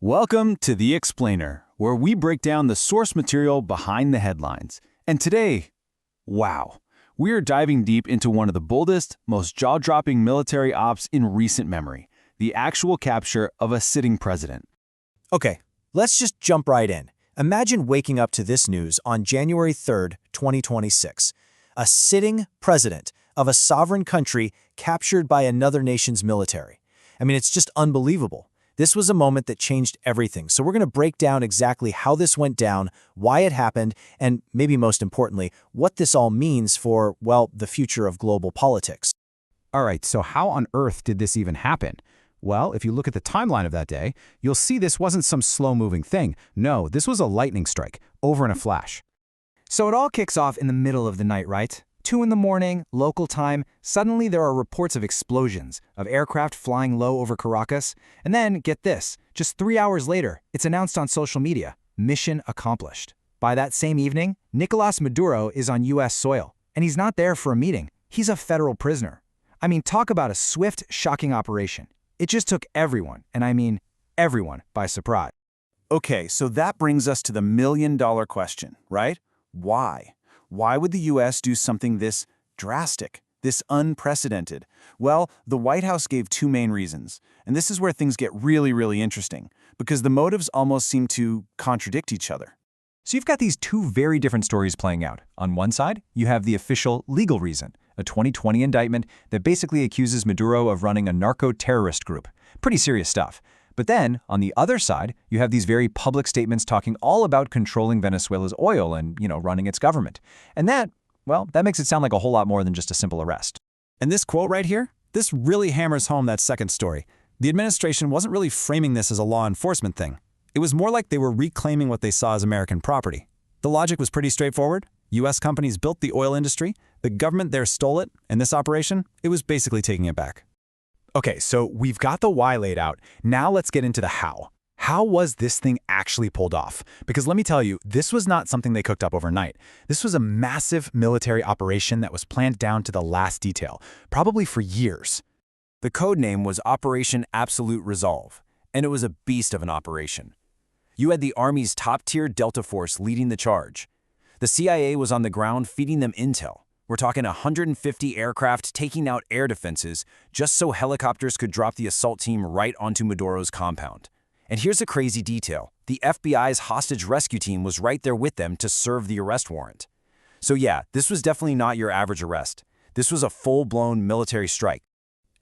Welcome to The Explainer, where we break down the source material behind the headlines. And today, wow, we are diving deep into one of the boldest, most jaw-dropping military ops in recent memory, the actual capture of a sitting president. Okay, let's just jump right in. Imagine waking up to this news on January 3rd, 2026. A sitting president of a sovereign country captured by another nation's military. I mean, it's just unbelievable. This was a moment that changed everything, so we're going to break down exactly how this went down, why it happened, and maybe most importantly, what this all means for, well, the future of global politics. All right, so how on earth did this even happen? Well, if you look at the timeline of that day, you'll see this wasn't some slow-moving thing. No, this was a lightning strike, over in a flash. So it all kicks off in the middle of the night, right? 2 in the morning, local time, suddenly there are reports of explosions, of aircraft flying low over Caracas, and then, get this, just 3 hours later, it's announced on social media, mission accomplished. By that same evening, Nicolás Maduro is on U.S. soil, and he's not there for a meeting, he's a federal prisoner. I mean, talk about a swift, shocking operation. It just took everyone, and I mean everyone, by surprise. Okay, so that brings us to the million-dollar question, right? Why? Why would the U.S. do something this drastic, this unprecedented? Well, the White House gave 2 main reasons, and this is where things get really interesting, because the motives almost seem to contradict each other. So you've got these 2 very different stories playing out. On one side, you have the official legal reason, a 2020 indictment that basically accuses Maduro of running a narco-terrorist group. Pretty serious stuff. But then, on the other side, you have these very public statements talking all about controlling Venezuela's oil and, running its government. And that, well, that makes it sound like a whole lot more than just a simple arrest. And this quote right here, this really hammers home that second story. The administration wasn't really framing this as a law enforcement thing. It was more like they were reclaiming what they saw as American property. The logic was pretty straightforward. U.S. companies built the oil industry, the government there stole it, and this operation, it was basically taking it back. Okay, so we've got the why laid out. Now let's get into the how. How was this thing actually pulled off? Because let me tell you, this was not something they cooked up overnight. This was a massive military operation that was planned down to the last detail, probably for years. The code name was Operation Absolute Resolve, and it was a beast of an operation. You had the Army's top-tier Delta Force leading the charge. The CIA was on the ground feeding them intel. We're talking 150 aircraft taking out air defenses just so helicopters could drop the assault team right onto Maduro's compound. And here's a crazy detail. The FBI's hostage rescue team was right there with them to serve the arrest warrant. So yeah, this was definitely not your average arrest. This was a full-blown military strike.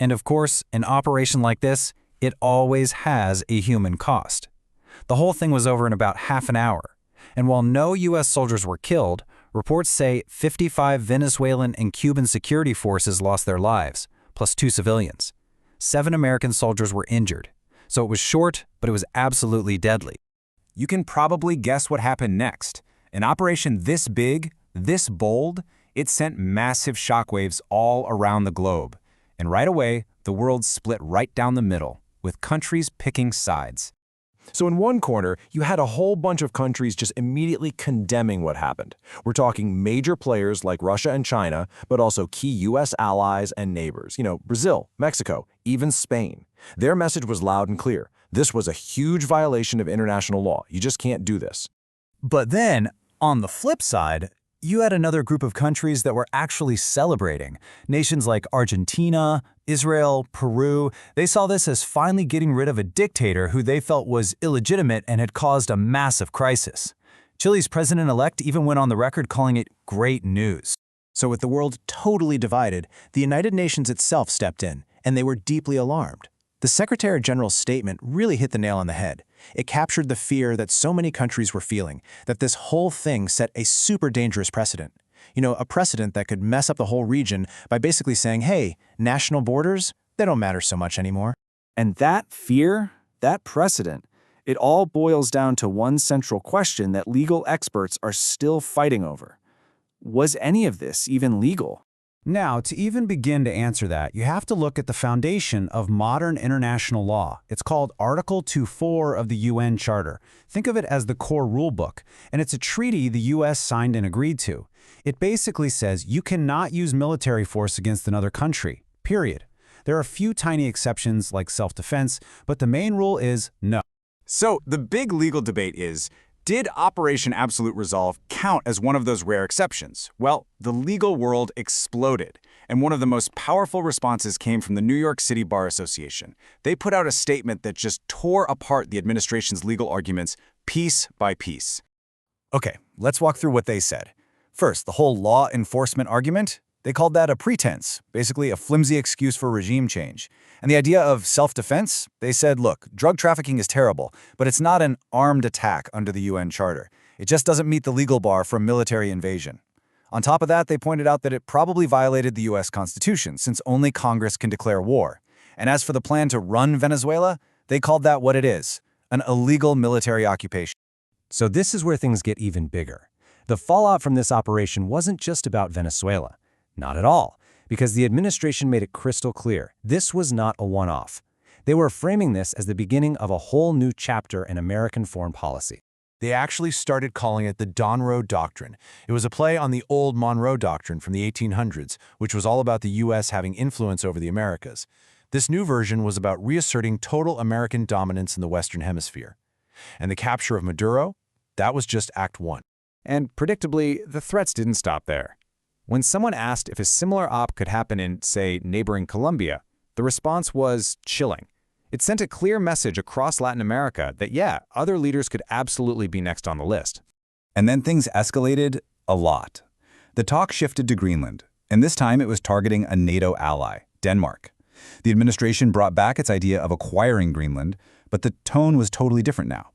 And of course, an operation like this, it always has a human cost. The whole thing was over in about half an hour. And while no U.S. soldiers were killed, reports say 55 Venezuelan and Cuban security forces lost their lives, plus 2 civilians. 7 American soldiers were injured. So it was short, but it was absolutely deadly. You can probably guess what happened next. An operation this big, this bold, it sent massive shockwaves all around the globe. And right away, the world split right down the middle, with countries picking sides. So in one corner, you had a whole bunch of countries just immediately condemning what happened. We're talking major players like Russia and China, but also key U.S. allies and neighbors. Brazil, Mexico, even Spain. Their message was loud and clear. This was a huge violation of international law. You just can't do this. But then, on the flip side, you had another group of countries that were actually celebrating. Nations like Argentina, Israel, Peru, they saw this as finally getting rid of a dictator who they felt was illegitimate and had caused a massive crisis. Chile's president-elect even went on the record calling it great news. So with the world totally divided, the United Nations itself stepped in, and they were deeply alarmed. The Secretary General's statement really hit the nail on the head. It captured the fear that so many countries were feeling, that this whole thing set a super dangerous precedent. A precedent that could mess up the whole region by basically saying, hey, national borders, they don't matter so much anymore. And that fear, that precedent, it all boils down to one central question that legal experts are still fighting over. Was any of this even legal? Now, to even begin to answer that, you have to look at the foundation of modern international law. It's called Article 2.4 of the UN Charter. Think of it as the core rulebook, and it's a treaty the U.S. signed and agreed to. It basically says you cannot use military force against another country, period. There are a few tiny exceptions like self-defense, but the main rule is no. So the big legal debate is, did Operation Absolute Resolve count as one of those rare exceptions? Well, the legal world exploded, and one of the most powerful responses came from the New York City Bar Association. They put out a statement that just tore apart the administration's legal arguments piece by piece. Okay, let's walk through what they said. First, the whole law enforcement argument. They called that a pretense, basically a flimsy excuse for regime change. And the idea of self-defense, they said, look, drug trafficking is terrible, but it's not an armed attack under the UN Charter. It just doesn't meet the legal bar for military invasion. On top of that, they pointed out that it probably violated the US Constitution, since only Congress can declare war. And as for the plan to run Venezuela, they called that what it is, an illegal military occupation. So this is where things get even bigger. The fallout from this operation wasn't just about Venezuela. Not at all, because the administration made it crystal clear this was not a one-off. They were framing this as the beginning of a whole new chapter in American foreign policy. They actually started calling it the Donroe Doctrine. It was a play on the old Monroe Doctrine from the 1800s, which was all about the U.S. having influence over the Americas. This new version was about reasserting total American dominance in the Western Hemisphere. And the capture of Maduro? That was just Act 1. And predictably, the threats didn't stop there. When someone asked if a similar op could happen in, say, neighboring Colombia, the response was chilling. It sent a clear message across Latin America that, yeah, other leaders could absolutely be next on the list. And then things escalated a lot. The talk shifted to Greenland, and this time it was targeting a NATO ally, Denmark. The administration brought back its idea of acquiring Greenland, but the tone was totally different now.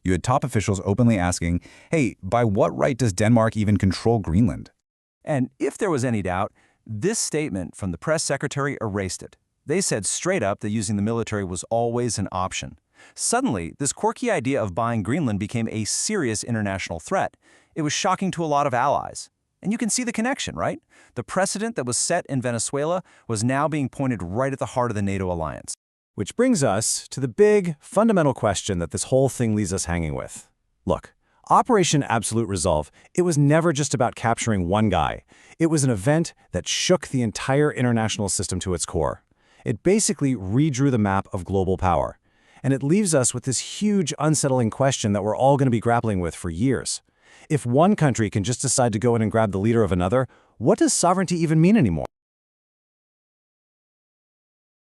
You had top officials openly asking, hey, by what right does Denmark even control Greenland? And if there was any doubt, this statement from the press secretary erased it. They said straight up that using the military was always an option. Suddenly, this quirky idea of buying Greenland became a serious international threat. It was shocking to a lot of allies. And you can see the connection, right? The precedent that was set in Venezuela was now being pointed right at the heart of the NATO alliance. Which brings us to the big, fundamental question that this whole thing leaves us hanging with. Look, Operation Absolute Resolve, it was never just about capturing one guy. It was an event that shook the entire international system to its core. It basically redrew the map of global power. And it leaves us with this huge, unsettling question that we're all going to be grappling with for years. If one country can just decide to go in and grab the leader of another, what does sovereignty even mean anymore?